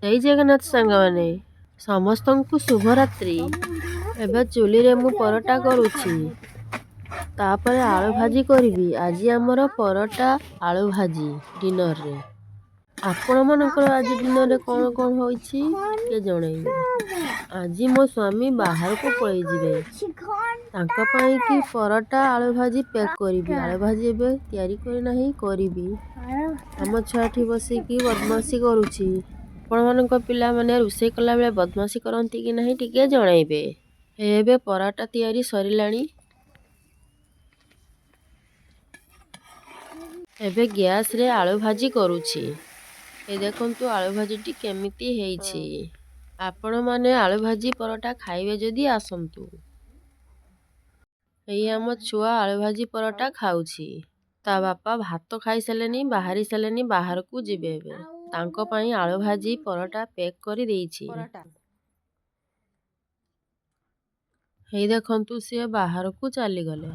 जय जगन्नाथ सांगमाने समस्तंकु शुभरात्रि। एबे चुलीरे मु परोटा करुछि तापर आलू भाजी करिवि। आज आमर परोटा आलू भाजी डिनर रे। आपण मनकर आज डिनर रे कोन कोन होइछि के जणैबे। आज मो स्वामी बाहर को पळै जिवे तांका पई कि परोटा आलू भाजी पैक करिवि। आलू भाजी एबे तयारी करि नाही करिवि। हम छाठी बसी कि बदमाशी करुछि। आपण मनकर पिला माने रुसै कला बेले बदमाशी करंती कि नाही टिके जणैबे। एबे परोटा तयारी सरिलाणी। एबे गैस रे आलू भाजी करुछि। ए देखंतु आलू भाजी टी केमिति हेइछि। आपण माने आलू भाजी परोटा खाइबे जदि आसंतु। एई हम छुआ आलू भाजी परोटा खाउछि। ता बापा भात खाई सालेनी बाहरी सालेनी बाहर को जिबे एबे। तांको पई आलू भाजी परोटा पैक करि देइछि। हेई देखंतु से बाहर को चली गले।